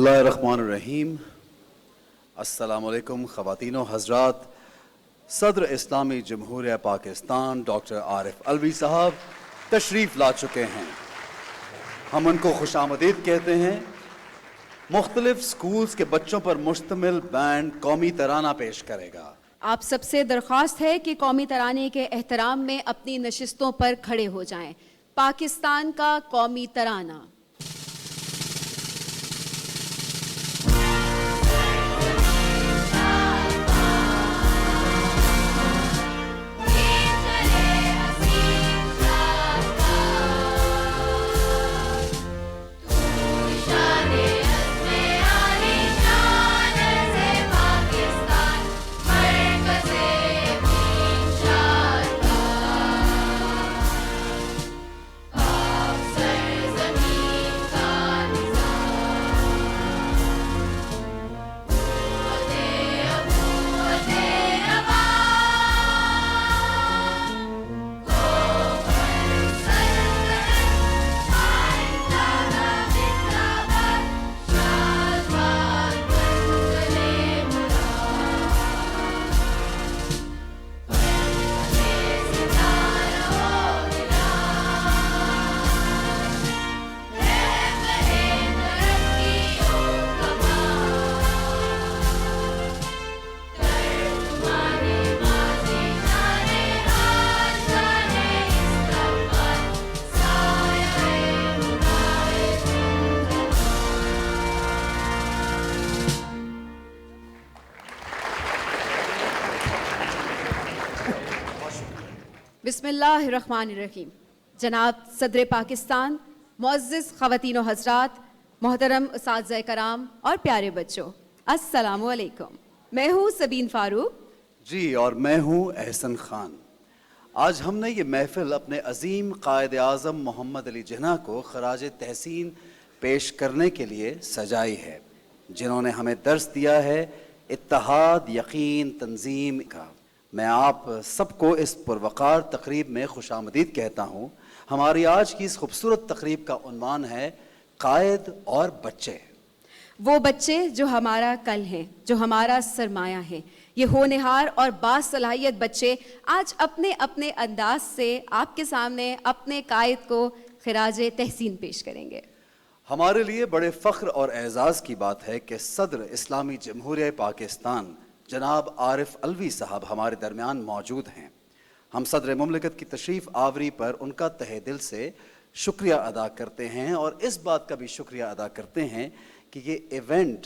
बिस्मिल्लाहिर्रहमानिर्रहीम। अस्सलामुअलैकुम ख़वातीन व हज़रात। सदर इस्लामी जमहूरिया पाकिस्तान डॉक्टर आरिफ अलवी साहब तशरीफ़ ला चुके हैं। हम उनको खुशामदीद कहते हैं। मुख्तलिफ स्कूल्स के बच्चों पर मुश्तमिल बैंड कौमी तराना पेश करेगा। आप सबसे दरख्वास्त है कि कौमी तराने के एहतराम में अपनी नशिस्तों पर खड़े हो जाएं। पाकिस्तान का कौमी तराना। बिस्मिल्लाहिर्रहमानिर्रहीम। जनाब सदर पाकिस्तान, मुअज़्ज़िज़ ख़वातीन व हज़रात, मोहतरम उस्ताज़ कराम और प्यारे बच्चों, अस्सलामु अलैकुम। मैं हूँ सबीन फ़ारूक जी और मैं हूँ एहसन खान। आज हमने ये महफ़िल अपने अज़ीम कायद आज़म मोहम्मद अली जिन्ना को ख़राज तहसीन पेश करने के लिए सजाई है, जिन्होंने हमें दर्स दिया है इत्तेहाद, यकीन, तंज़ीम का। मैं आप सबको इस पुरवकार तकरीब में खुशामदीद कहता हूँ। हमारी आज की इस खूबसूरत तकरीब का उन्वान है कायद और बच्चे। वो बच्चे जो हमारा कल हैं, जो हमारा सरमाया है। ये होनहार और बासलाहियत बच्चे आज अपने अपने अंदाज से आपके सामने अपने कायद को खिराज तहसीन पेश करेंगे। हमारे लिए बड़े फ़ख्र और एज़ाज़ की बात है कि सदर इस्लामी जमहूरिया पाकिस्तान जनाब आरिफ अलवी साहब हमारे दरमियान मौजूद हैं। हम सदर मुमलिकत की तशरीफ़ आवरी पर उनका तहे दिल से शुक्रिया अदा करते हैं और इस बात का भी शुक्रिया अदा करते हैं कि ये event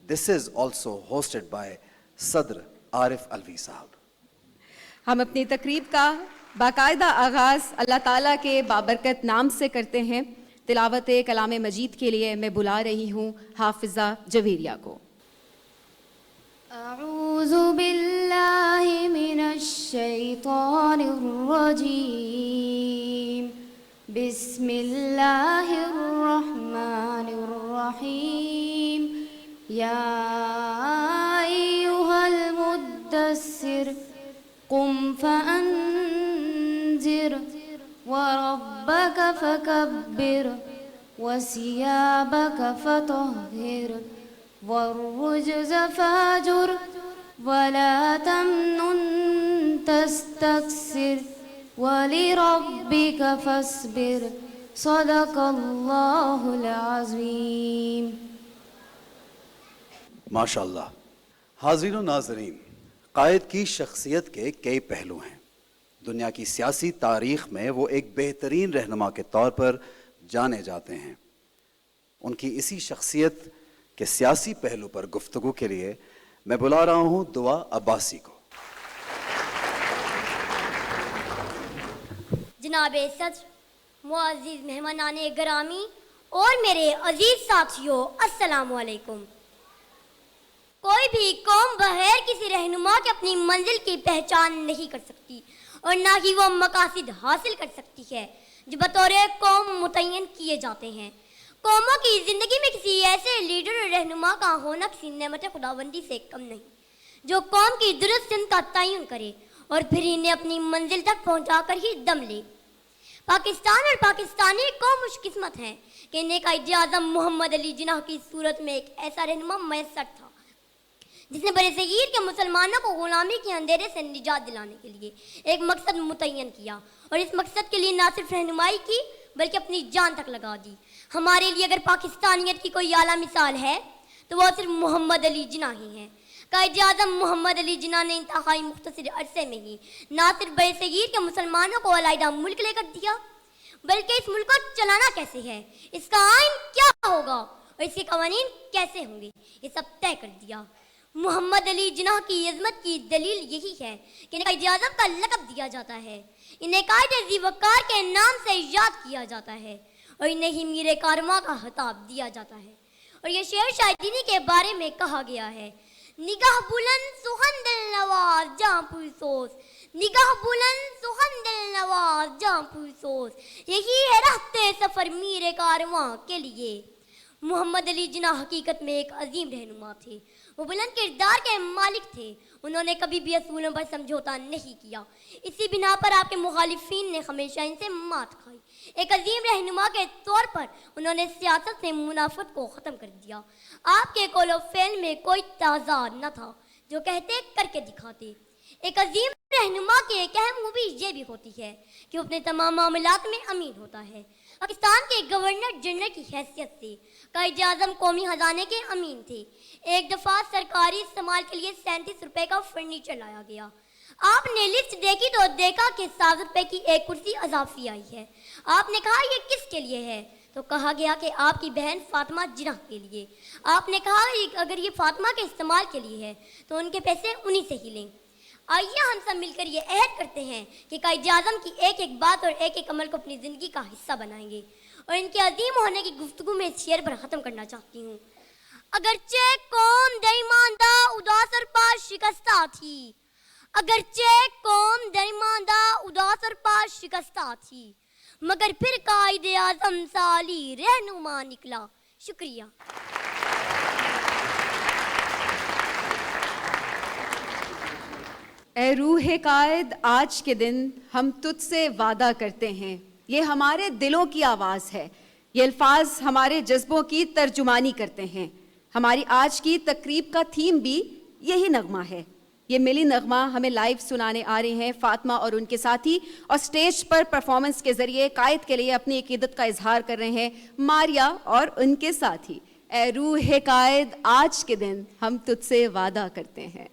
this is also hosted by सदर आरिफ अलवी साहब। हम अपनी तकरीब का बाकायदा आगाज़ अल्लाह ताला के बाबरकत नाम से करते हैं। तिलावत कलाम मजीद के लिए मैं बुला रही हूँ हाफिज़ा जवेरिया को। अऊज़ु बिल्लाहि मिनश शैतानिर रजीम। बिस्मिल्लाहिर रहमानिर रहीम। या अय्युहल मुद्दस्सिर कुम फअंज़िर व रब्बक फकब्बिर व सियाबक फतहहिर वरुज्ज़ फ़ाजुर वला तमनुन तस्तक्सिर वलिरब्बिक फ़स्बिर सदक़ल्लाहुल अज़ीम। माशाअल्लाह। हाज़रीन व नाज़रीन, कायद की शख्सियत के कई पहलू हैं। दुनिया की सियासी तारीख़ में वो एक बेहतरीन रहनुमा के तौर पर जाने जाते हैं। उनकी इसी शख्सियत के सियासी पहलू पर गुफ्तगू के लिए मैं बुला रहा हूँ दुआ अब्बासी को। जनाब सदर, मुअज़्ज़िज़ मेहमानाने गिरामी और मेरे अजीज साथियों, अस्सलामु अलैकुम। कोई भी कौम बगैर किसी रहनुमा के अपनी मंजिल की पहचान नहीं कर सकती और ना ही वो मकासद हासिल कर सकती है जो बतौर कौम मुतय्यन किए जाते हैं। कौमों की ज़िंदगी में किसी ऐसे लीडर और रहनुमा का होना किसी नेमत खुदाबंदी से कम नहीं, जो कौम की दुरुस्त सिमत का तयन करे और फिर इन्हें अपनी मंजिल तक पहुंचाकर ही दम ले। पाकिस्तान और पाकिस्तानी कौम खुशकिस्मत हैं कि नेकायद आज़म मोहम्मद अली जिन्ना की सूरत में एक ऐसा रहनुमा मैसर था जिसने बड़े सगीर के मुसलमानों को गुलामी के अंधेरे से निजात दिलाने के लिए एक मकसद मुतय्यन किया और इस मकसद के लिए ना सिर्फ रहनुमाई की बल्कि अपनी जान तक लगा दी। हमारे लिए अगर पाकिस्तानियत की कोई आला मिसाल है तो वह सिर्फ मोहम्मद अली जिन्ना ही है। कायद आज़म मोहम्मद अली जिन्ना ने इंतहाई मुख्तसर अरसे में ही ना सिर्फ बड़े सगीर के मुसलमानों को अलहदा मुल्क लेकर दिया बल्कि इस मुल्क को चलाना कैसे है, इसका आइन क्या होगा और इसके कवानीन कैसे होंगे, ये सब तय कर दिया। मोहम्मद अली जिन्ना की इज़्ज़त की दलील यही है कि इन्हें कायद आज़म का लक़ब दिया जाता है, इन्हें कायद वक़ार के नाम से याद किया जाता है और इन्हें ही मीरे कारवां का खिताब दिया जाता है। और ये शेर शायरी के बारे में कहा गया है, निगाह बुलंद सुहन दिल नवाज जहाँ पुरसोस, निगाह बुलंद सुहन दिल नवाज जहाँ पुरसोस, यही है रास्ते सफ़र मीरे कारवां के लिए। मोहम्मद अली जिन्ना हकीकत में एक अजीम रहनुमा थे, वो बुलंद किरदार के मालिक थे, उन्होंने कभी भी असूलों पर समझौता नहीं किया, इसी बिना पर आपके मुखालिफिन ने हमेशा इनसे मात खाई। एक अजीम रहनुमा के तौर पर उन्होंने सियासत से मुनाफत को ख़त्म कर दिया। आपके कौलो फ़ेल में कोई ताज़ाद न था, जो कहते करके दिखाते। एक अजीम रहनुमा की एक अहम खूबी ये भी होती है कि वो अपने तमाम मामलात में अमीन होता है। पाकिस्तान के गवर्नर जनरल की हैसियत से कायद आज़म कौमी खजाने के अमीन थे। एक दफ़ा सरकारी इस्तेमाल के लिए 37 रुपए का फर्नीचर लाया गया। आपने लिस्ट देखी तो देखा कि 7 रुपए की एक कुर्सी अजाफी आई है। आपने कहा ये किसके लिए है, तो कहा गया कि आपकी बहन फातिमा जिन्ना के लिए। आपने कहा अगर ये फातिमा के इस्तेमाल के लिए है तो उनके पैसे उन्हीं से ही लें। आइए हम सब मिलकर ये अहद करते हैं कि कायद आज़म की एक एक बात और एक एक अमल को अपनी ज़िंदगी का हिस्सा बनाएंगे। और इनके अजीम होने की गुफ्तगू में इस शेर पर ख़त्म करना चाहती हूँ। अगरचे कौम दईमानदा उदासर पार शिकस्ता थी, अगरचे कौम दईमानदा उदासर पार शिकस्ता थी, मगर फिर कायद आज़म साली रहनुमा निकला। शुक्रिया। ए रूहे कायद, आज के दिन हम तुझसे वादा करते हैं, ये हमारे दिलों की आवाज़ है, ये अल्फाज हमारे जज्बों की तर्जुमानी करते हैं। हमारी आज की तकरीब का थीम भी यही नगमा है। ये मिली नगमा हमें लाइव सुनाने आ रहे हैं फातिमा और उनके साथी, और स्टेज पर परफॉर्मेंस के ज़रिए कायद के लिए अपनी अकीदत का इजहार कर रहे हैं मारिया और उनके साथी। ए रूहे कायद, आज के दिन हम तुझसे वादा करते हैं।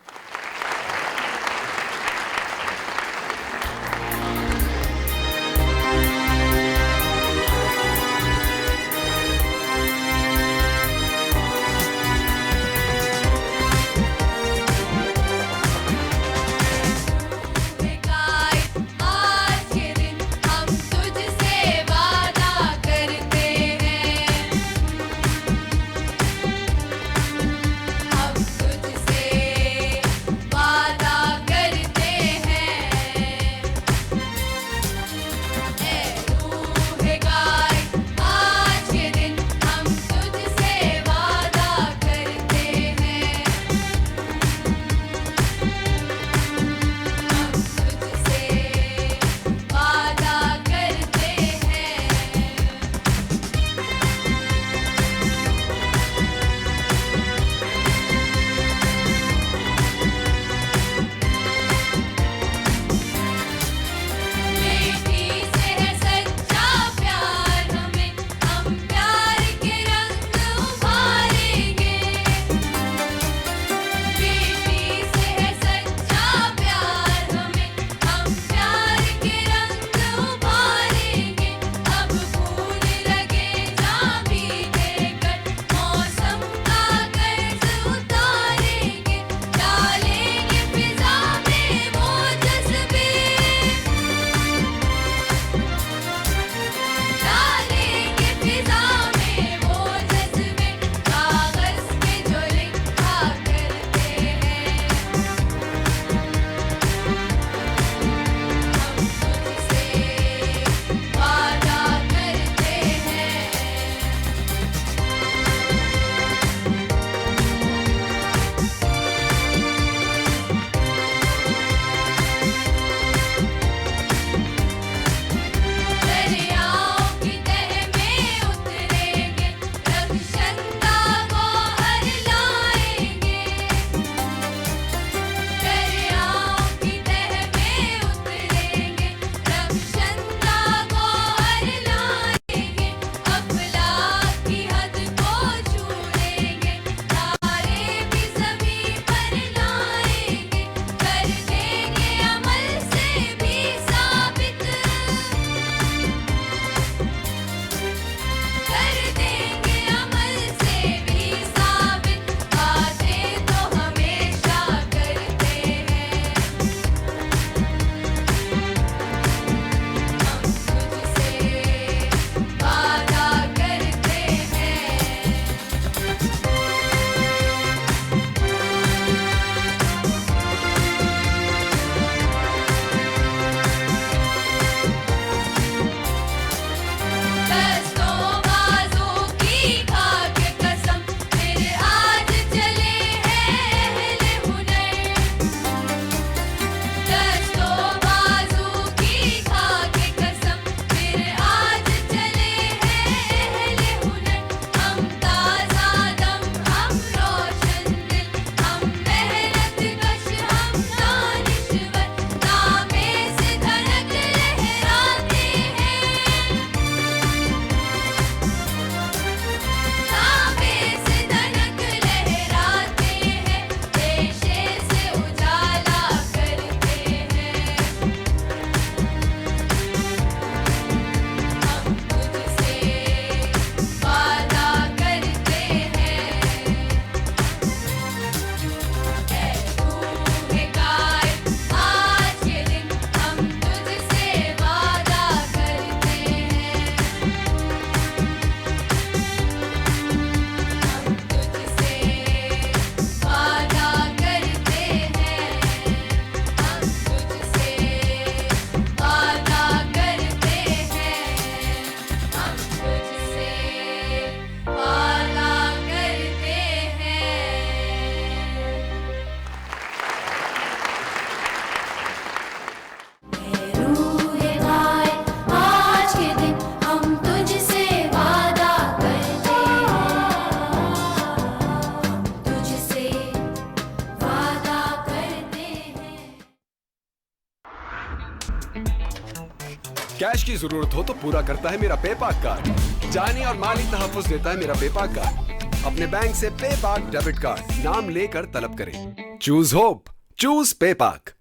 कैश की जरूरत हो तो पूरा करता है मेरा पेपाक कार्ड। जानी और माली तहफ्फुज़ देता है मेरा पेपाक कार्ड। अपने बैंक से पेपाक डेबिट कार्ड नाम लेकर तलब करें। चूज होप, चूज पेपाक।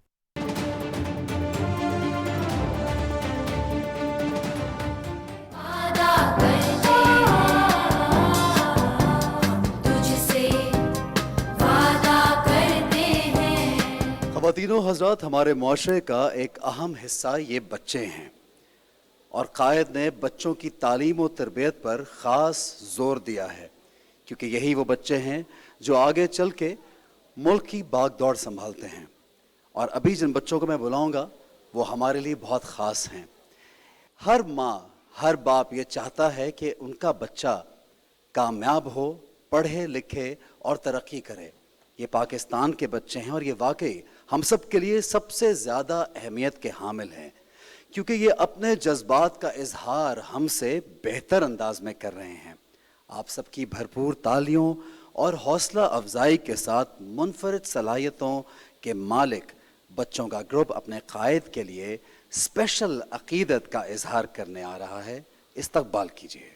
ख़वातीनो हज़रात, हमारे मुआशरे का एक अहम हिस्सा ये बच्चे हैं और कायद ने बच्चों की तालीम और तरबियत पर ख़ास ज़ोर दिया है, क्योंकि यही वो बच्चे हैं जो आगे चल के मुल्क की भाग दौड़ संभालते हैं। और अभी जिन बच्चों को मैं बुलाऊंगा वो हमारे लिए बहुत ख़ास हैं। हर माँ, हर बाप ये चाहता है कि उनका बच्चा कामयाब हो, पढ़े लिखे और तरक्की करे। ये पाकिस्तान के बच्चे हैं और ये वाकई हम सब के लिए सबसे ज़्यादा अहमियत के हामिल हैं, क्योंकि ये अपने जज्बात का इजहार हमसे बेहतर अंदाज में कर रहे हैं। आप सबकी भरपूर तालियों और हौसला अफजाई के साथ मुनफरिद सलाहियतों के मालिक बच्चों का ग्रुप अपने कायद के लिए स्पेशल अकीदत का इजहार करने आ रहा है। इस्तकबाल कीजिए।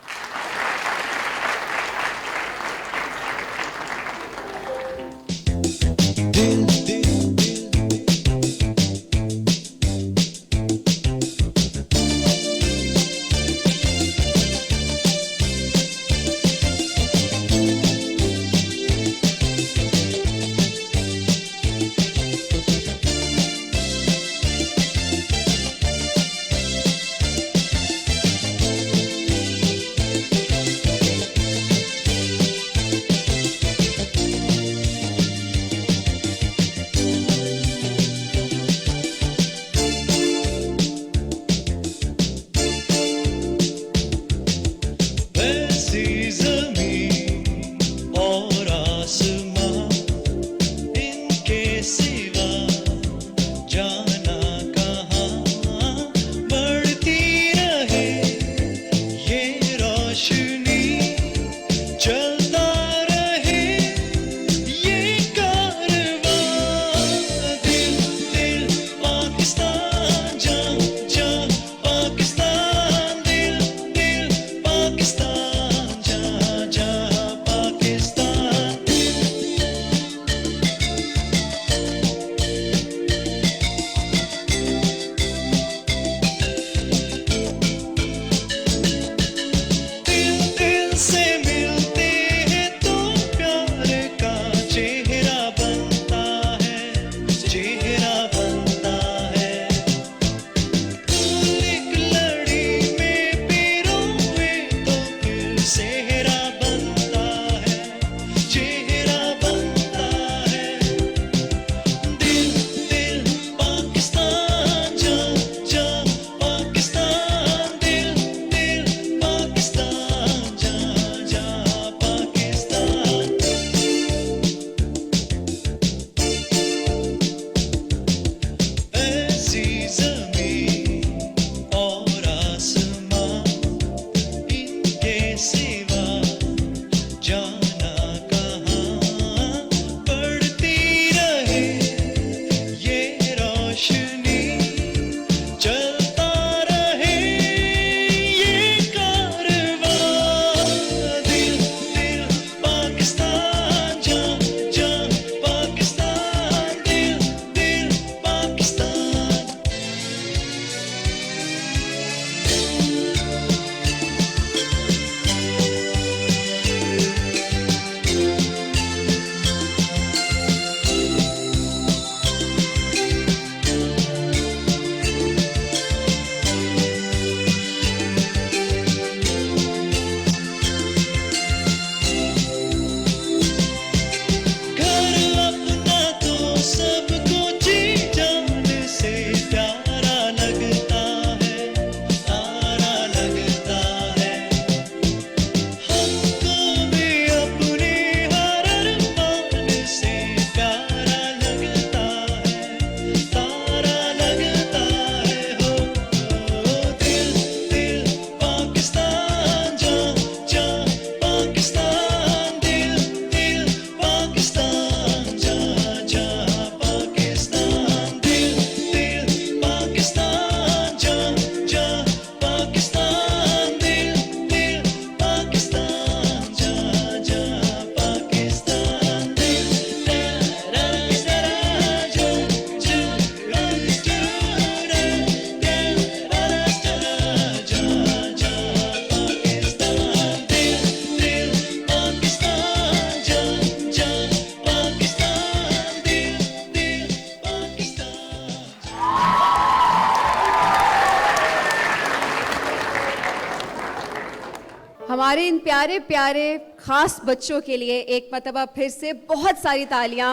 हमारे इन प्यारे प्यारे खास बच्चों के लिए एक मरतबा फिर से बहुत सारी तालियां।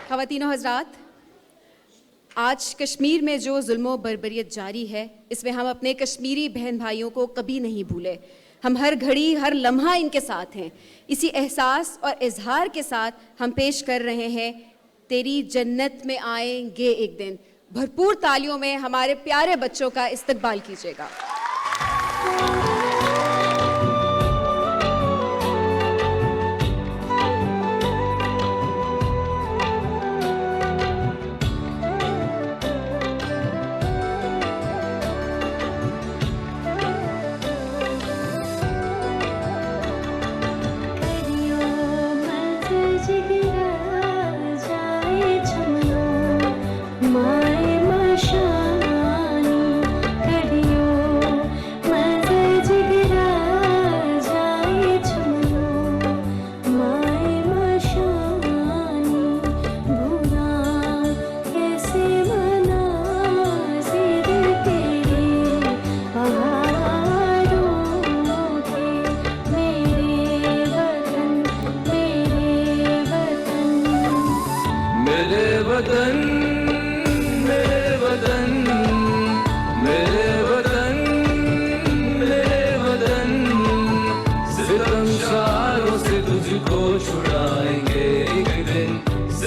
ख़वातीनो हज़रात, आज कश्मीर में जो जुल्म बर्बरियत जारी है, इसमें हम अपने कश्मीरी बहन भाइयों को कभी नहीं भूले। हम हर घड़ी हर लम्हा इनके साथ हैं। इसी एहसास और इजहार के साथ हम पेश कर रहे हैं तेरी जन्नत में आएंगे एक दिन। भरपूर तालियों में हमारे प्यारे बच्चों का इस्तकबाल कीजिएगा।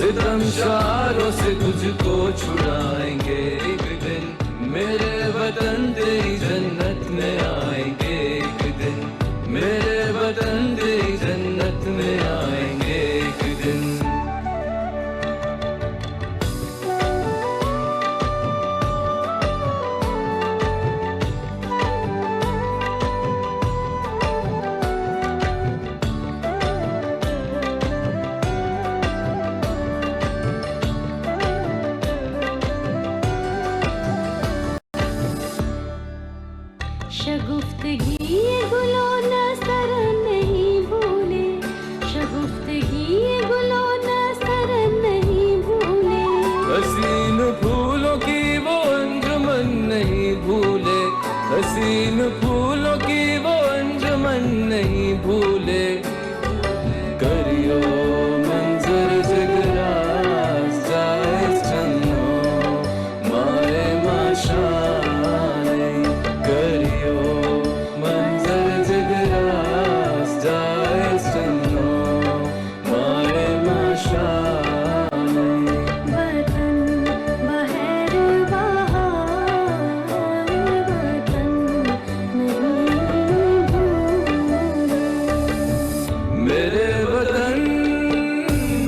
शमशारों से तुझको छुड़ाएंगे एक दिन, मेरे वतन तेरी जन्नत में आएंगे एक दिन, मेरे वतन तेरी जन्नत में आएंगे एक दिन। शगुफ्तगी ये गुलो नज़र नहीं भूले, शगुफ्तगी ये गुलो नज़र नहीं भूले, हसीन फूलों की वो अंजुमन नहीं भूले, हसीन फूलों की वो अंजुमन नहीं भूले। करियो मंजर जिगरा जाए चन्नो माए माशाने, करियो मंजर जिगरा जाए चन्नो माए माशाने। वतन बहर बहार, वतन नहीं भूले। मेरे वतन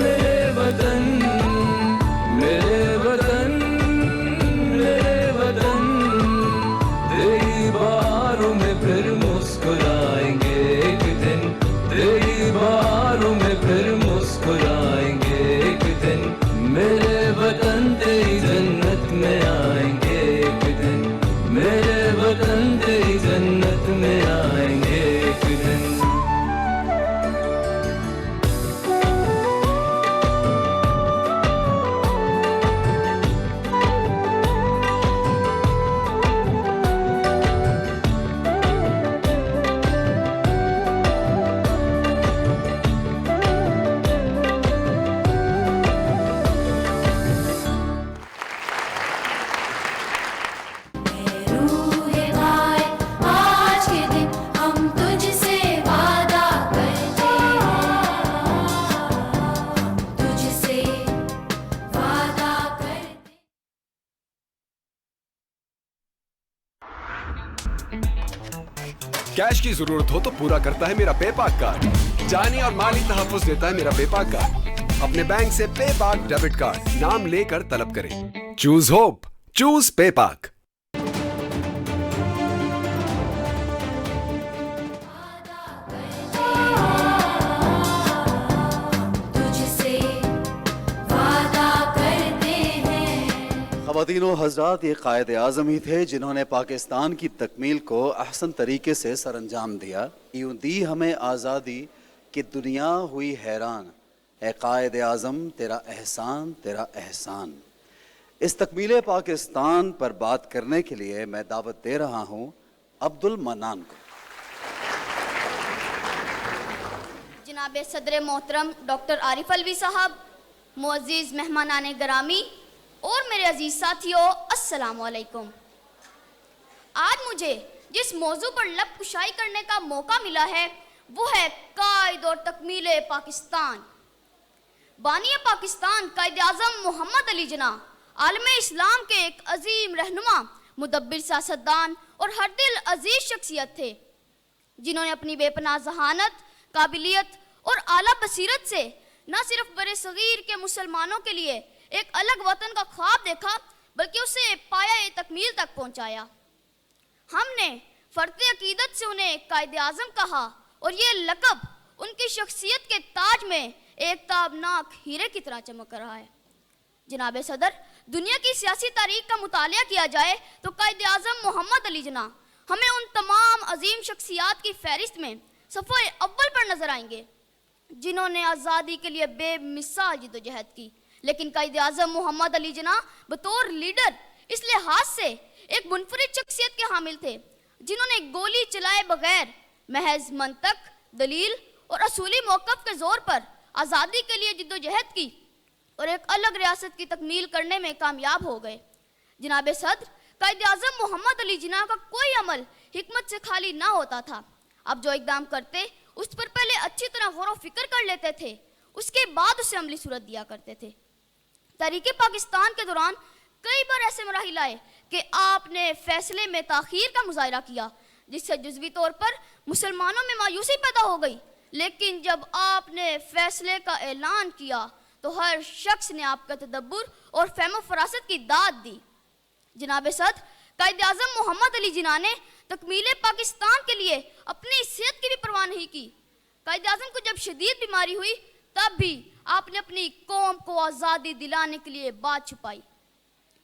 मेरे वतन मेरे वतन मेरे वतन, तेरी बहारों में फिर मुस्कुराएंगे एक दिन, तेरी बहारों में फिर मुस्कुराएंगे एक दिन, मेरे वतन तेरी जन्नत में आएंगे एक दिन, मेरे वतन तेरी जन्नत में आएंगे एक दिन। रूहे गाए आज के दिन हम तुझसे वादा करते हैं, तुझसे वादा करते। कैश की जरूरत हो तो पूरा करता है मेरा पेपाक कार्ड। जानी और माली तहफ्फुज़ देता है मेरा पेपाक कार्ड। अपने बैंक से पेपाक डेबिट कार्ड नाम लेकर तलब करें। चूज होप, चूज पेपाक। तुझसे वादा करते हैं। ख़वातीनो हज़रात, ये कायद आज़म ही थे जिन्होंने पाकिस्तान की तकमील को अहसन तरीके से सरअंजाम दिया। यूँ दी हमें आज़ादी कि दुनिया हुई हैरान, ए कायद आज़म तेरा एहसान तेरा एहसान। इस तकमीले पाकिस्तान पर बात करने के लिए मैं दावत दे रहा हूं अब्दुल मन्नान को। जनाब सदर मोहतरम डॉक्टर आरिफ अलवी साहब, मुअज़्ज़िज़ मेहमानान गिरामी और मेरे अजीज़ साथियों, अस्सलामु अलैकुम। आज मुझे जिस मौजू पर लब कुशाई करने का मौका मिला है वो है कायद और तकमीले पाकिस्तान। बानी पाकिस्तान कायद आज़म मोहम्मद अली जिन्ना आलमे इस्लाम के एक अजीम रहनुमा, मुदब्बिर, सियासतदान और हर दिल अजीज शख्सियत थे, जिन्होंने अपनी बेपनाह जहानत, काबिलियत और आला बसीरत से न सिर्फ बरे सगीर के मुसलमानों के लिए एक अलग वतन का ख्वाब देखा, बल्कि उसे पाया तकमील तक पहुंचाया। हमने फर्द अकीदत से उन्हें कायद आज़म कहा और ये लक़ब उनकी शख्सियत के ताज में एक ताबनाक हीरे की तरह चमक रहा है। जनाब सदर, दुनिया की सियासी तारीख का मुतालिया किया जाए तो कायद आज़म मोहम्मद अली जिन्ना हमें उन तमाम अजीम शख्सियात की फहरिस्त में सफ़े अव्वल पर नजर आएंगे, जिन्होंने आज़ादी के लिए बेमिसाल जिद्दोजहद की। लेकिन कायद आज़म मोहम्मद अली जिन्ना बतौर लीडर इस लिहाज से एक मुनफरिद शख्सियत के हामिल थे, जिन्होंने गोली चलाए बगैर महज मंतक, दलील और असूली मौक़िफ़ के ज़ोर पर आज़ादी के लिए जिद्दोजहद की और एक अलग रियासत की तकमील करने में कामयाब हो गए। जनाब सदर, कायद आज़म मोहम्मद अली जिन्ना का कोई अमल हिकमत से खाली ना होता था। अब जो इक़दाम करते उस पर पहले अच्छी तरह गौर व फिक्र कर लेते थे, उसके बाद उसे अमली सूरत दिया करते थे। तहरीक पाकिस्तान के दौरान कई बार ऐसे मराहिल आए कि आपने फैसले में ताख़ीर का मुज़ाहिरा किया, जिससे जुज़वी तौर पर मुसलमानों में मायूसी पैदा हो गई। लेकिन जब आपने फैसले का ऐलान किया तो हर शख्स ने आपका तदब्बुर और फहम फरासत की दाद दी। जनाब सदर, कायद आज़म मोहम्मद अली जिन्ना ने तकमीले पाकिस्तान के लिए अपनी सेहत की भी परवाह नहीं की। कायद आज़म को जब शदीद बीमारी हुई तब भी आपने अपनी कौम को आज़ादी दिलाने के लिए बात छुपाई,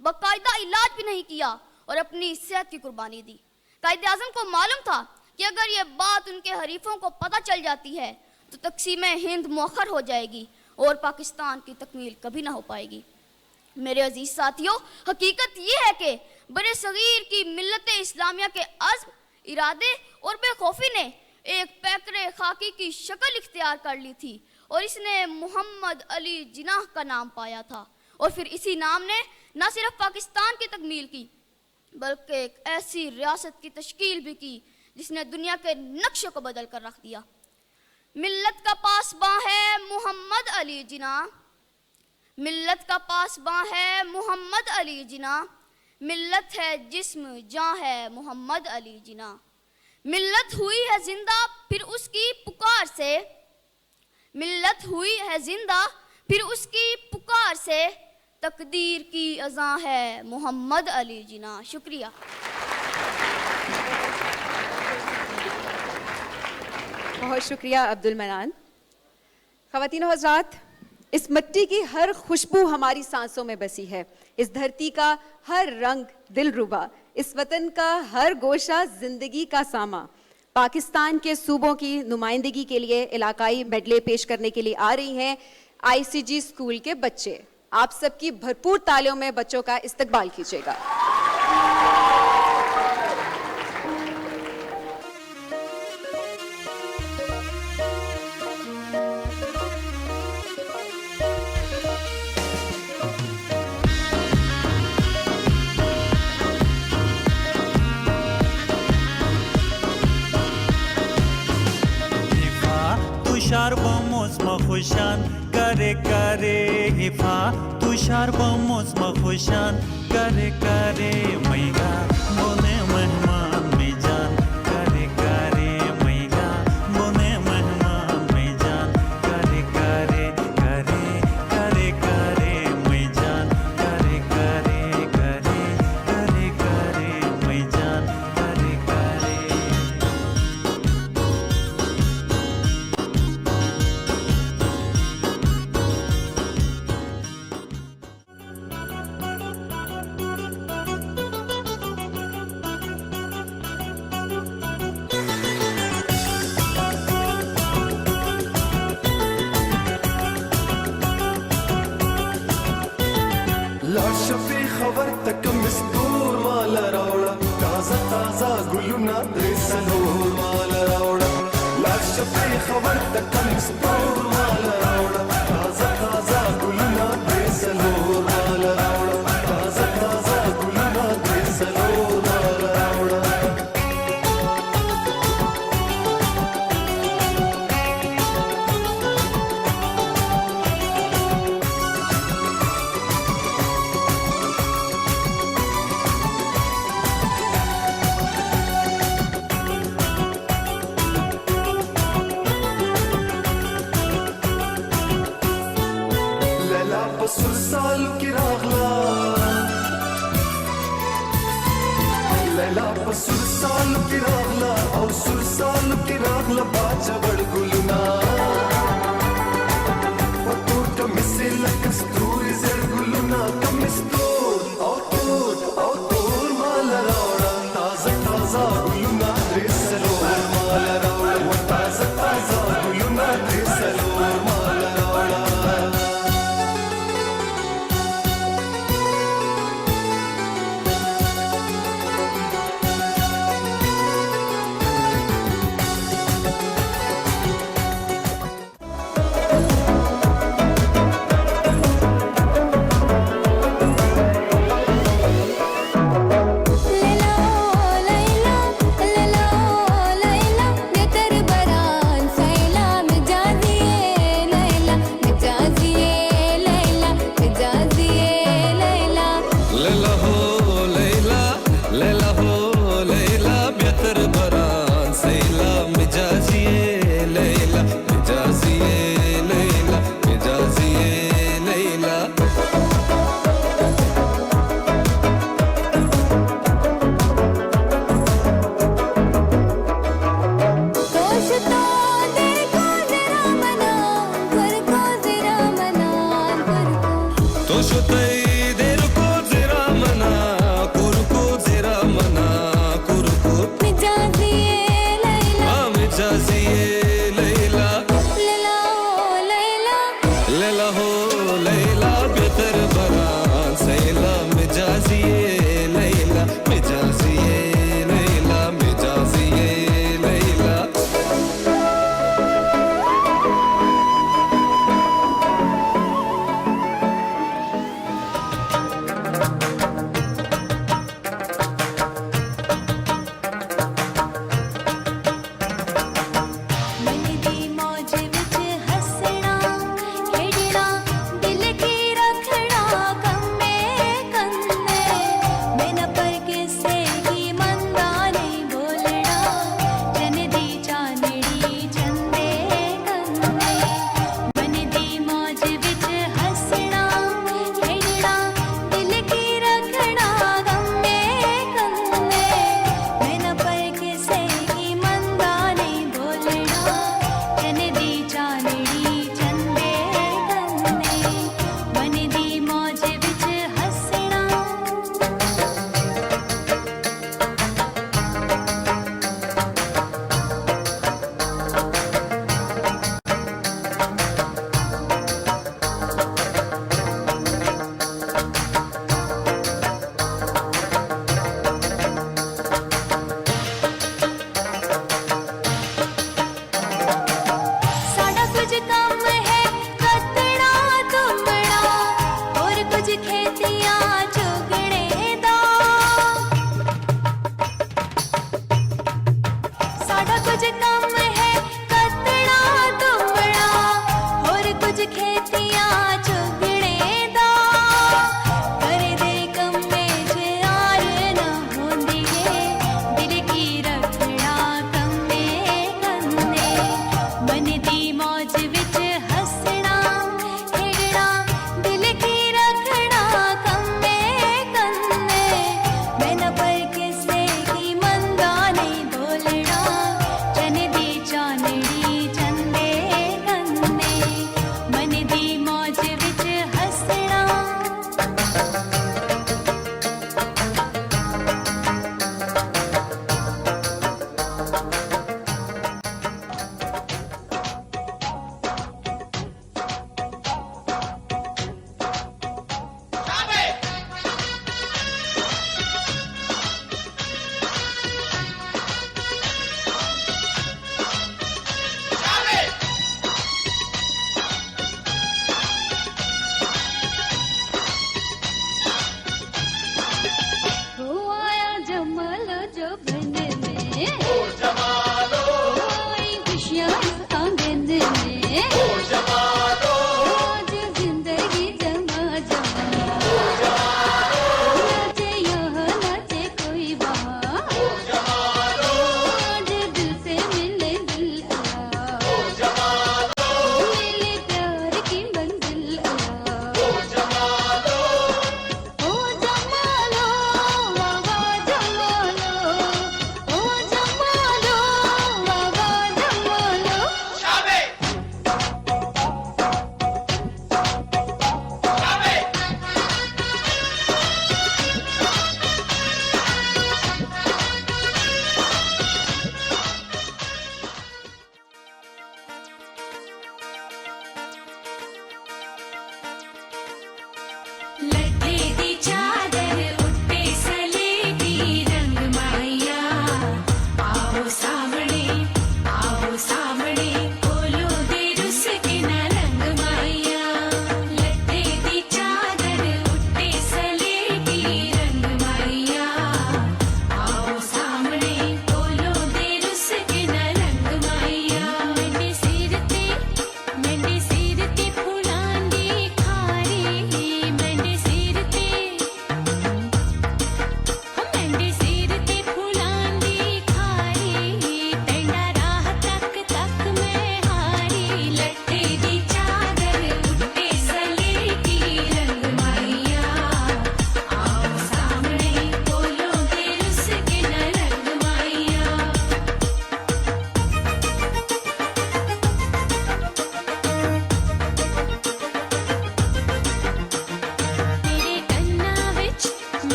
बाकायदा इलाज भी नहीं किया और अपनी सेहत की कुर्बानी दी। कायद आज़म को मालूम था कि अगर ये बात उनके हरीफों को पता चल जाती है तो तकसीम हिंद मौखर हो जाएगी और पाकिस्तान की तकमील कभी ना हो पाएगी। मेरे अजीज साथियों, हकीकत ये है कि बरे सगीर की मिल्लत इस्लामिया के अज़्म, इरादे और बेखौफी ने एक पैकरे खाकी की शक्ल इख्तियार कर ली थी और इसने मोहम्मद अली जिन्ना का नाम पाया था। और फिर इसी नाम ने न सिर्फ पाकिस्तान की तकमील की, बल्कि एक ऐसी रियासत की तश्कील भी की जिसने दुनिया के नक्शे को बदल कर रख दिया। मिल्लत का पासबां है मोहम्मद अली जिन्ना, मिल्लत का पासबां है मोहम्मद अली जिन्ना, मिल्लत है जिस्म जां है मोहम्मद अली जिन्ना। मिल्लत हुई है जिंदा फिर उसकी पुकार से, मिल्लत हुई है जिंदा फिर उसकी पुकार से, तकदीर की अज़ां है मोहम्मद अली जिन्ना। शुक्रिया। बहुत शुक्रिया अब्दुल मन्नान। ख़वातीन व हज़रात, इस मिट्टी की हर खुशबू हमारी सांसों में बसी है, इस धरती का हर रंग दिलरुबा, इस वतन का हर गोशा जिंदगी का सामा। पाकिस्तान के सूबों की नुमाइंदगी के लिए इलाकाई मेडले पेश करने के लिए आ रही हैं ICG स्कूल के बच्चे। आप सबकी भरपूर तालियों में बच्चों का इस्तकबाल कीजिएगा। तुषार मोसम खुशान करे करे हिफा, तुषार मोसम खुशान करे करे मैगा बोने मेहमान में जान, करे करे मैगा बोने मेहमान में जान, करे करे करे करे करे मैं जान, करे करे करे करे करे मैं जान, करे करे। ताजा गुलुना द्रेसलोर माल रावड़ा लाश पे खबर तक मिस्तोर माल रावड़ा ताजा ताजा गुलुना द्रेसलोर माल रावड़ा ताजा ताजा गुलुना द्रेसलोर माल रावड़ा सुरसाल की रागला लैला सुरसाल की रागला और सुरसाल की रागला बाजा बड़ गुलना पतूर कमिसे लकस्तूर जर गुलना कमिस्तूर और तूर माल रावड़ा ताजा ताजा गुलना द्रेसलोर माल रावड़ा ताजा ताजा गुलना द्रेसलोर माल रावड़ा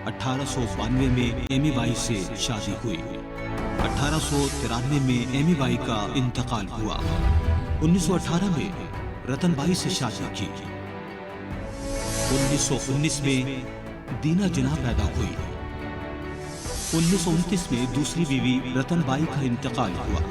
1892 में एमी बाई से शादी हुई। 1893 में एमी बाई का इंतकाल हुआ। 1918 में रतनबाई से शादी की। 1919 में दीना जिन्ना पैदा हुई। 1929 में दूसरी बीवी रतनबाई का इंतकाल हुआ।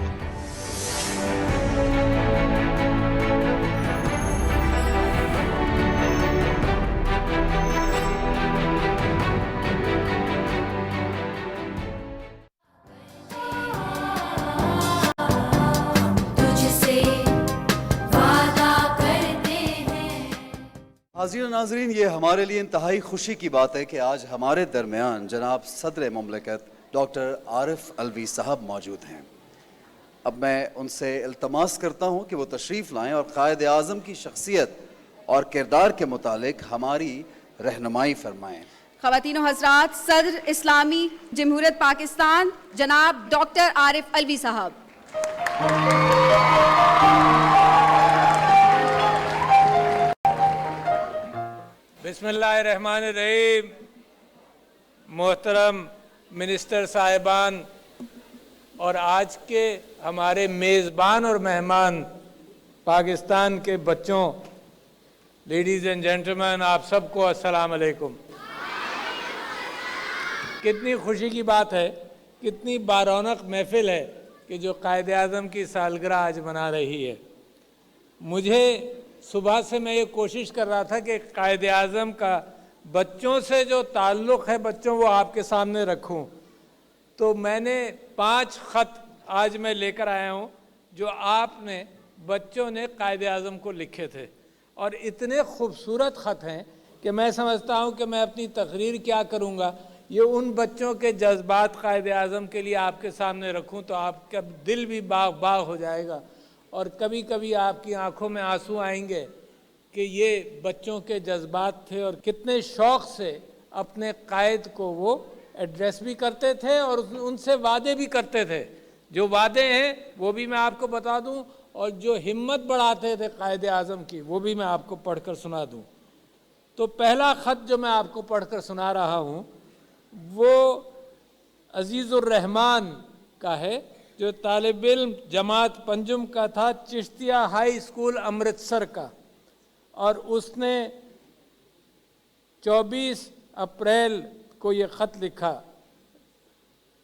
हाज़रीन नाज़रीन, ये हमारे लिए इंतहाई खुशी की बात है कि आज हमारे दरमियान जनाब सदर मुमलिकत डॉक्टर आरिफ अलवी साहब मौजूद हैं। अब मैं उनसे इल्तमास करता हूँ कि वो तशरीफ़ लाएँ और कायद आज़म की शख्सियत और किरदार के मुतालिक हमारी रहनुमाई फरमाएँ। ख़वातीन हज़रात, सदर इस्लामी जमहूरियत पाकिस्तान जनाब डॉक्टर आरिफ अलवी साहब। बिस्मिल्लाहिर्रहमानिर्रहीम। मोहतरम मिनिस्टर साहिबान और आज के हमारे मेज़बान और मेहमान पाकिस्तान के बच्चों, लेडीज़ एंड जेंटलमैन, आप सबको अस्सलाम अलैकुम। कितनी खुशी की बात है, कितनी बारौनक महफिल है कि जो कायद आज़म की सालगिरह आज मना रही है। मुझे सुबह से मैं ये कोशिश कर रहा था कि कायद आज़म का बच्चों से जो ताल्लुक़ है बच्चों वो आपके सामने रखूं, तो मैंने 5 ख़त आज मैं लेकर आया हूं जो आपने बच्चों ने कायद आज़म को लिखे थे, और इतने खूबसूरत ख़त हैं कि मैं समझता हूं कि मैं अपनी तकरीर क्या करूंगा, ये उन बच्चों के जज्बात कायद आज़म के लिए आपके सामने रखूं तो आपका दिल भी बाग बाग हो जाएगा, और कभी कभी आपकी आंखों में आंसू आएंगे कि ये बच्चों के जज्बात थे और कितने शौक़ से अपने कायद को वो एड्रेस भी करते थे और उनसे वादे भी करते थे। जो वादे हैं वो भी मैं आपको बता दूं, और जो हिम्मत बढ़ाते थे कायद आज़म की वो भी मैं आपको पढ़कर सुना दूं। तो पहला ख़त जो मैं आपको पढ़कर सुना रहा हूं वो अजीज़ुर रहमान का है, जो तालिब इल्म जमात पंजुम का था, चिश्तिया हाई स्कूल अमृतसर का, और उसने 24 अप्रैल को ये ख़त लिखा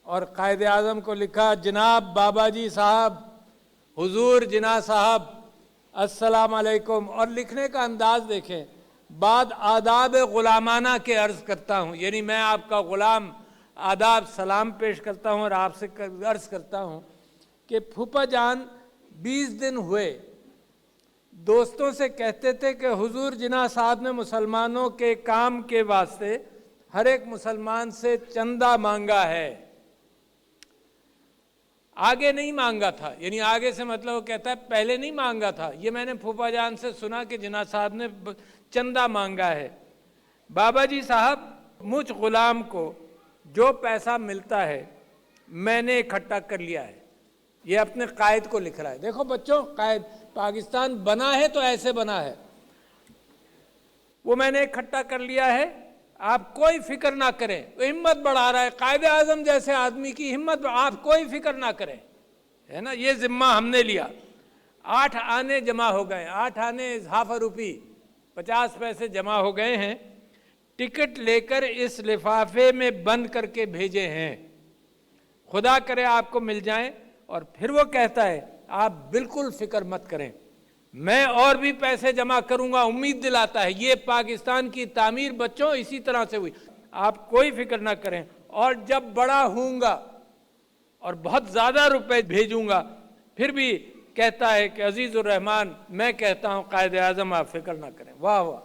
और कायद आज़म को लिखा, जनाब बाबाजी साहब, हुजूर जिन्ना साहब, अस्सलाम अलैकुम। और लिखने का अंदाज़ देखें, बाद आदाब ग़ुलामाना के अर्ज़ करता हूँ, यानी मैं आपका ग़ुलाम आदाब सलाम पेश करता हूँ और आपसे अर्ज़ करता हूँ कि फूफा जान 20 दिन हुए दोस्तों से कहते थे कि हुजूर जिन्ना साहब ने मुसलमानों के काम के वास्ते हर एक मुसलमान से चंदा मांगा है। आगे नहीं मांगा था, यानी आगे से मतलब वो कहता है पहले नहीं मांगा था, ये मैंने फूफा जान से सुना कि जिन्ना साहब ने चंदा मांगा है। बाबा जी साहब, मुझ गुलाम को जो पैसा मिलता है मैंने इकट्ठा कर लिया है। ये अपने कायद को लिख रहा है। देखो बच्चों, कायद पाकिस्तान बना है तो ऐसे बना है, वो मैंने इकट्ठा कर लिया है, आप कोई फिक्र ना करें। वो हिम्मत बढ़ा रहा है, कायद आज़म जैसे आदमी की हिम्मत, आप कोई फिक्र ना करें, है ना, ये जिम्मा हमने लिया। 8 आने जमा हो गए, 8 आने हाफ रुपी 50 पैसे जमा हो गए हैं। टिकट लेकर इस लिफाफे में बंद करके भेजे हैं, खुदा करे आपको मिल जाएं। और फिर वो कहता है आप बिल्कुल फिक्र मत करें, मैं और भी पैसे जमा करूंगा, उम्मीद दिलाता है। ये पाकिस्तान की तामीर बच्चों इसी तरह से हुई, आप कोई फिक्र ना करें। और जब बड़ा होऊंगा और बहुत ज़्यादा रुपए भेजूंगा, फिर भी कहता है कि अजीज़ुर रहमान, मैं कहता हूँ कायद आज़म आप फिक्र ना करें। वाह वाह,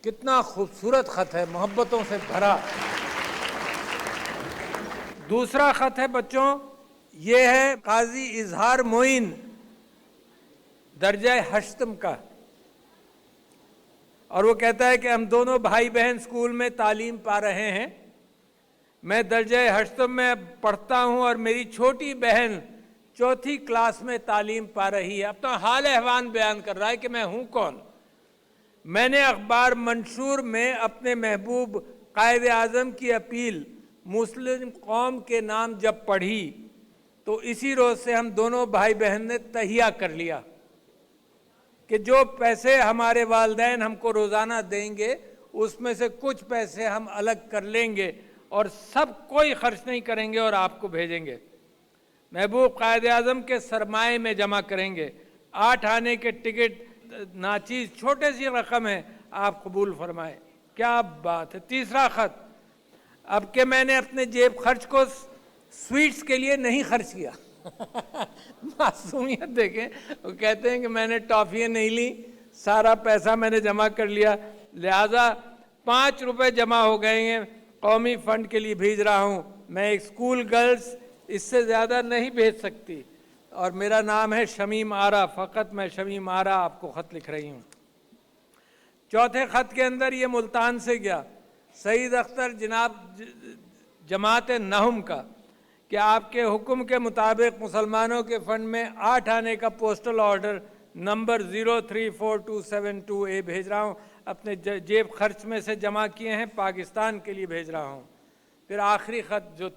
कितना खूबसूरत ख़त है, मोहब्बतों से भरा। दूसरा ख़त है बच्चों, ये है काजी इजहार मोइन दर्जा हश्तम का, और वो कहता है कि हम दोनों भाई बहन स्कूल में तालीम पा रहे हैं। मैं दर्जा हश्तम में पढ़ता हूँ और मेरी छोटी बहन 4th क्लास में तालीम पा रही है। अपना हाल अहवाल बयान कर रहा है कि मैं हूँ कौन। मैंने अखबार मंशूर में अपने महबूब कायदे आज़म की अपील मुस्लिम कौम के नाम जब पढ़ी तो इसी रोज़ से हम दोनों भाई बहन ने तहिया कर लिया कि जो पैसे हमारे वालिदैन हमको रोज़ाना देंगे उसमें से कुछ पैसे हम अलग कर लेंगे और सब कोई खर्च नहीं करेंगे और आपको भेजेंगे। महबूब कायदे आज़म के सरमाए में जमा करेंगे। 8 आने के टिकट नाचीज़ छोटे सी रकम है, आप कबूल फरमाएं। क्या बात है। तीसरा ख़त, अब के मैंने अपने जेब खर्च को स्वीट्स के लिए नहीं खर्च किया। मासूमियत देखें, वो कहते हैं कि मैंने टॉफ़ियाँ नहीं ली, सारा पैसा मैंने जमा कर लिया, लिहाजा 5 रुपए जमा हो गए हैं, कौमी फ़ंड के लिए भेज रहा हूँ। मैं एक स्कूल गर्ल्स, इससे ज़्यादा नहीं भेज सकती। और मेरा नाम है शमीम आरा, फ़कत मैं शमीम आरा आपको ख़त लिख रही हूँ। चौथे ख़त के अंदर ये मुल्तान से गया, सईद अख्तर जनाब जमात नहम का, कि आपके हुक्म के मुताबिक मुसलमानों के फ़ंड में 8 आने का पोस्टल ऑर्डर नंबर 034272A भेज रहा हूँ। अपने जेब खर्च में से जमा किए हैं, पाकिस्तान के लिए भेज रहा हूँ। फिर आखिरी ख़त जो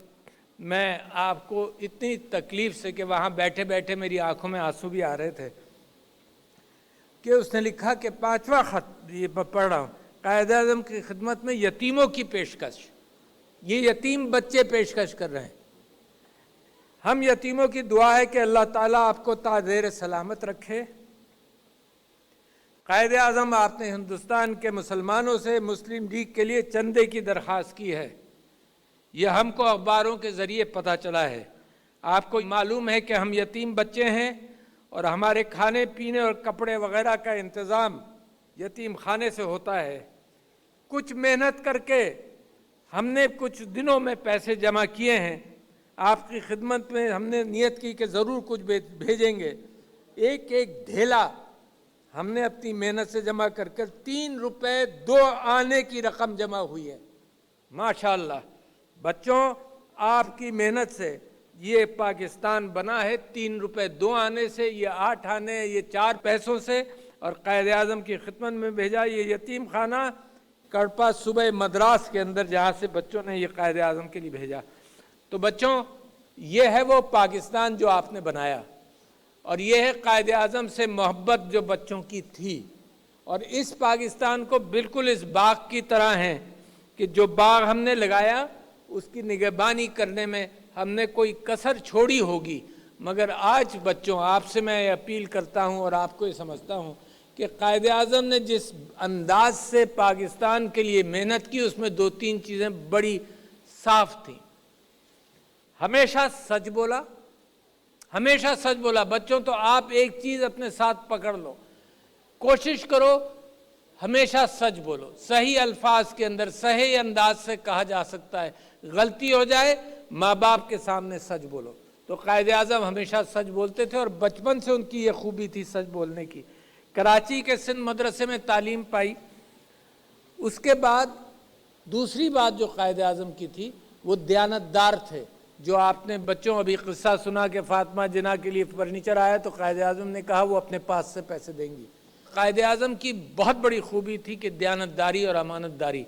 मैं आपको इतनी तकलीफ़ से कि वहाँ बैठे बैठे मेरी आंखों में आंसू भी आ रहे थे, कि उसने लिखा कि 5वां ख़त ये पढ़ रहा हूँ, कायद-ए-आज़म की खिदमत में यतीमों की पेशकश। ये यतीम बच्चे पेशकश कर रहे हैं। हम यतीमों की दुआ है कि अल्लाह ताला आपको ताज़ेर सलामत रखे। कायद-ए-आज़म आपने हिंदुस्तान के मुसलमानों से मुस्लिम लीग के लिए चंदे की दरख्वास्त की है। यह हमको अखबारों के ज़रिए पता चला है। आपको मालूम है कि हम यतीम बच्चे हैं और हमारे खाने पीने और कपड़े वगैरह का इंतज़ाम यतीम खाने से होता है। कुछ मेहनत करके हमने कुछ दिनों में पैसे जमा किए हैं। आपकी खिदमत में हमने नियत की कि ज़रूर कुछ भेजेंगे। एक एक ढेला हमने अपनी मेहनत से जमा कर 3 रुपए 2 आने की रकम जमा हुई है। माशाअल्लाह बच्चों, आपकी मेहनत से ये पाकिस्तान बना है। 3 रुपए 2 आने से, ये 8 आने, ये 4 पैसों से, और कायद-ए-आज़म की खिदमत में भेजा। ये यतीम खाना कड़पा सुबह मद्रास के अंदर, जहाँ से बच्चों ने ये कायद-ए-आज़म के लिए भेजा। तो बच्चों, ये है वो पाकिस्तान जो आपने बनाया, और ये है कायद-ए-आज़म से मोहब्बत जो बच्चों की थी। और इस पाकिस्तान को बिल्कुल इस बाग की तरह है कि जो बाग हमने लगाया उसकी निगहबानी करने में हमने कोई कसर छोड़ी होगी। मगर आज बच्चों, आपसे मैं अपील करता हूँ और आपको ये समझता हूँ कि कायद-ए-आज़म ने जिस अंदाज से पाकिस्तान के लिए मेहनत की, उसमें 2-3 चीज़ें बड़ी साफ थी। हमेशा सच बोला, हमेशा सच बोला। बच्चों, तो आप एक चीज़ अपने साथ पकड़ लो, कोशिश करो हमेशा सच बोलो। सही अल्फाज के अंदर सही अंदाज से कहा जा सकता है। गलती हो जाए, माँ बाप के सामने सच बोलो। तो कायद-ए-आज़म हमेशा सच बोलते थे और बचपन से उनकी ये खूबी थी सच बोलने की। कराची के सिंध मदरसे में तालीम पाई। उसके बाद दूसरी बात जो कायद-ए-आज़म की थी, वो दयानतदार थे। जो आपने बच्चों अभी किस्सा सुना कि फातिमा जिना के लिए फर्नीचर आया तो कायद-ए-आज़म ने कहा वो अपने पास से पैसे देंगी। कायद-ए-आज़म की बहुत बड़ी खूबी थी कि दयानतदारी और अमानतदारी।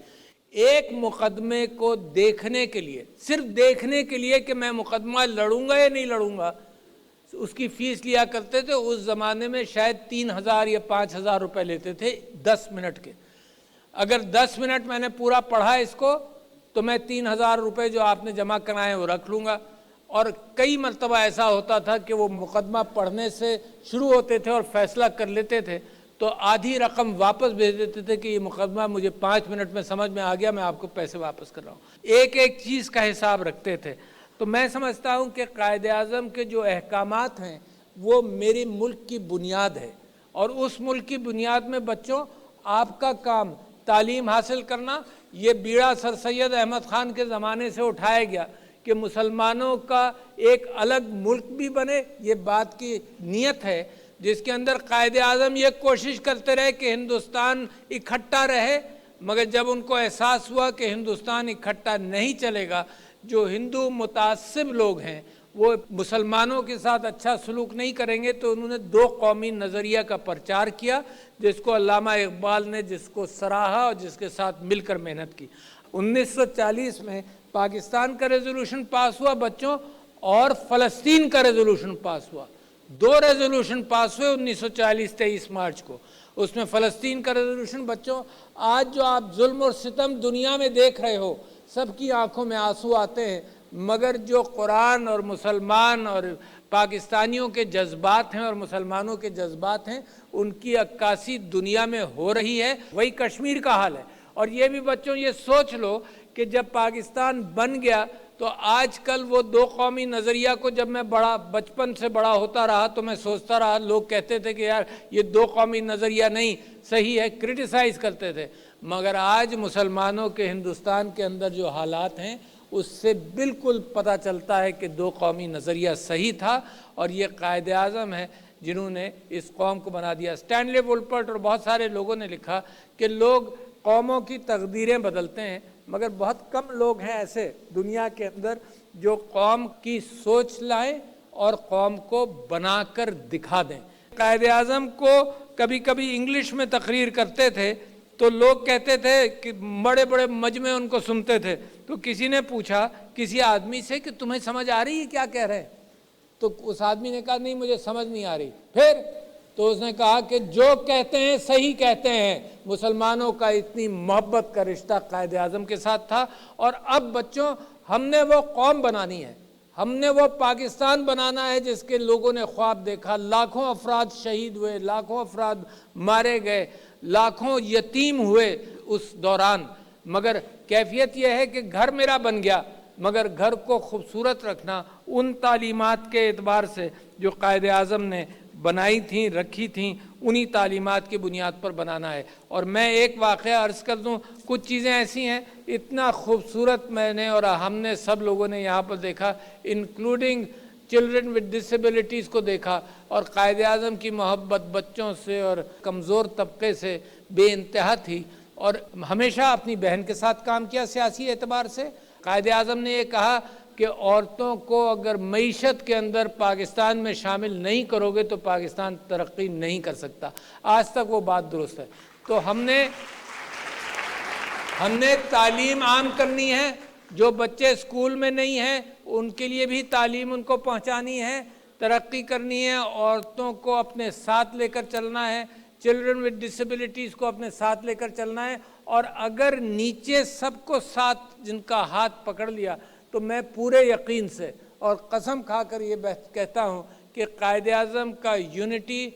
एक मुकदमे को देखने के लिए, सिर्फ देखने के लिए कि मैं मुकदमा लड़ूंगा या नहीं लड़ूंगा, उसकी फ़ीस लिया करते थे। उस ज़माने में शायद 3000 या 5000 रुपये लेते थे 10 मिनट के। अगर 10 मिनट मैंने पूरा पढ़ा इसको तो मैं 3000 रुपये जो आपने जमा कराए वो रख लूँगा। और कई मरतबा ऐसा होता था कि वो मुकदमा पढ़ने से शुरू होते थे और फैसला कर लेते थे तो आधी रकम वापस भेज देते थे कि ये मुकदमा मुझे 5 मिनट में समझ में आ गया, मैं आपको पैसे वापस कर रहा हूँ। एक एक चीज़ का हिसाब रखते थे। तो मैं समझता हूँ कि कायद-ए-आज़म के जो अहकामात हैं वो मेरे मुल्क की बुनियाद है। और उस मुल्क की बुनियाद में बच्चों, आपका काम तालीम हासिल करना। ये बीड़ा सर सैयद अहमद ख़ान के ज़माने से उठाया गया कि मुसलमानों का एक अलग मुल्क भी बने। ये बात की नीयत है जिसके अंदर कायद-ए-आज़म ये कोशिश करते रहे कि हिंदुस्तान इकट्ठा रहे। मगर जब उनको एहसास हुआ कि हिंदुस्तान इकट्ठा नहीं चलेगा, जो हिंदू मुतासिब लोग हैं वो मुसलमानों के साथ अच्छा सलूक नहीं करेंगे, तो उन्होंने 2 कौमी नज़रिया का प्रचार किया, जिसको अल्लामा इकबाल ने जिसको सराहा और जिसके साथ मिलकर मेहनत की। 1940 में पाकिस्तान का रेजोल्यूशन पास हुआ बच्चों, और फ़लस्तीन का रेजोल्यूशन पास हुआ। 2 रेजोल्यूशन पास हुए 1940 23 मार्च को। उसमें फ़लस्तीन का रेजोल्यूशन बच्चों, आज जो आप जुल्म और सितम दुनिया में देख रहे हो, सबकी आंखों में आंसू आते हैं, मगर जो कुरान और मुसलमान और पाकिस्तानियों के जज्बात हैं और मुसलमानों के जज्बात हैं, उनकी अक्कासी दुनिया में हो रही है। वही कश्मीर का हाल है। और ये भी बच्चों ये सोच लो कि जब पाकिस्तान बन गया तो आजकल वो 2 कौमी नज़रिया को, जब मैं बचपन से बड़ा होता रहा तो मैं सोचता रहा, लोग कहते थे कि यार ये 2 कौमी नज़रिया नहीं सही है, क्रिटिसाइज़ करते थे। मगर आज मुसलमानों के हिंदुस्तान के अंदर जो हालात हैं उससे बिल्कुल पता चलता है कि 2 कौमी नज़रिया सही था, और ये कायदे आज़म है जिन्होंने इस कौम को बना दिया। स्टैनले वुलपर्ट और बहुत सारे लोगों ने लिखा कि लोग कौमों की तकदीरें बदलते हैं, मगर बहुत कम लोग हैं ऐसे दुनिया के अंदर जो कौम की सोच लाएं और कौम को बनाकर दिखा दें। कायदे आज़म को कभी कभी इंग्लिश में तकरीर करते थे तो लोग कहते थे कि बड़े बड़े मजमे उनको सुनते थे। तो किसी ने पूछा किसी आदमी से कि तुम्हें समझ आ रही है क्या कह रहे हैं? तो उस आदमी ने कहा नहीं, मुझे समझ नहीं आ रही। फिर तो उसने कहा कि जो कहते हैं सही कहते हैं। मुसलमानों का इतनी मोहब्बत का रिश्ता कायदे आज़म के साथ था। और अब बच्चों, हमने वो कौम बनानी है, हमने वो पाकिस्तान बनाना है जिसके लोगों ने ख्वाब देखा। लाखों अफराद शहीद हुए, लाखों अफराद मारे गए, लाखों यतीम हुए उस दौरान, मगर कैफियत यह है कि घर मेरा बन गया, मगर घर को खूबसूरत रखना उन तालीमात के एतबार से जो कायदे आज़म ने बनाई थी, रखी थी, उन्हीं तालीमात की बुनियाद पर बनाना है। और मैं एक वाक़या अर्ज़ कर दूँ, कुछ चीज़ें ऐसी हैं इतना खूबसूरत मैंने और हमने सब लोगों ने यहाँ पर देखा, इंक्लूडिंग चिल्ड्रन विद डिसेबिलिटीज़ को देखा, और कायदे आज़म की मोहब्बत बच्चों से और कमज़ोर तबके से बेइंतहा थी। और हमेशा अपनी बहन के साथ काम किया सियासी एतबार से। कायदे आज़म ने ये कहा कि औरतों को अगर मईशत के अंदर पाकिस्तान में शामिल नहीं करोगे तो पाकिस्तान तरक्की नहीं कर सकता। आज तक वो बात दुरुस्त है। तो हमने तालीम आम करनी है। जो बच्चे स्कूल में नहीं हैं उनके लिए भी तालीम उनको पहुंचानी है, तरक्की करनी है, औरतों को अपने साथ लेकर चलना है, चिल्ड्रन विद डिसेबिलिटीज़ को अपने साथ लेकर चलना है। और अगर नीचे सबको साथ जिनका हाथ पकड़ लिया तो मैं पूरे यकीन से और कसम खाकर ये कहता हूँ कि कायदे आज़म का यूनिटी,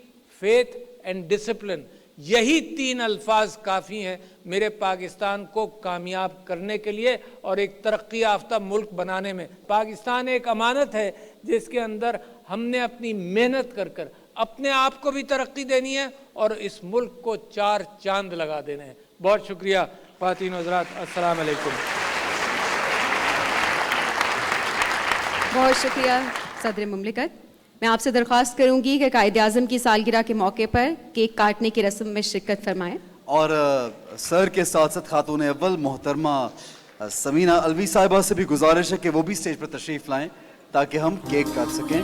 फेथ एंड डिसिप्लिन, यही 3 अल्फाज काफ़ी हैं मेरे पाकिस्तान को कामयाब करने के लिए और एक तरक्की याफ्ता मुल्क बनाने में। पाकिस्तान एक अमानत है जिसके अंदर हमने अपनी मेहनत कर अपने आप को भी तरक्की देनी है और इस मुल्क को 4 चांद लगा देने हैं। बहुत शुक्रिया ख़वातीन हज़रात, अस्सलाम वालेकुम। बहुत शुक्रिया सदर मुमलिकत। मैं आपसे दरख्वास्त करूंगी कि कायदे आज़म की सालगिरह के मौके पर केक काटने की रस्म में शिरकत फरमाएं। और सर के साथ साथ खातून अव्वल मोहतरमा समीना अलवी साहिबा से भी गुजारिश है कि वो भी स्टेज पर तशरीफ़ लाएं ताकि हम केक काट सकें।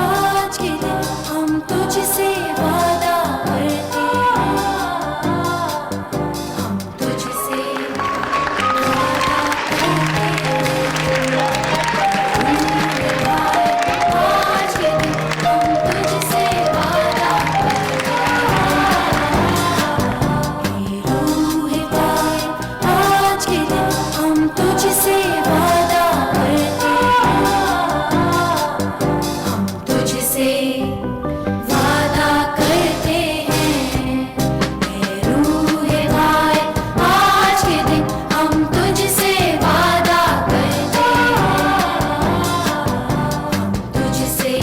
आज के दिन हम तुझसे वादा करते हैं, हम तुझसे वादा करते हैं। आज के दिन हम तुझसे वादा करते हैं, रूह पाए। आज के दिन हम तुझसे वादा करते हैं, हम तुझसे वादा करते हैं, रूह पाए। आज के दिन हम तुझसे वादा करते हैं, हम तुझसे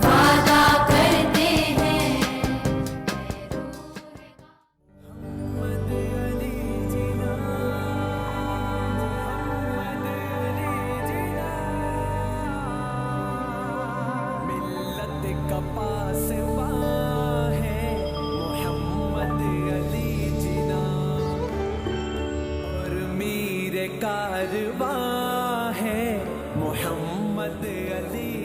वादा करते हैं। मिल्लत का पासबां है मोहम्मद अली जिना, और मीर कारवां है मोहम्मद अली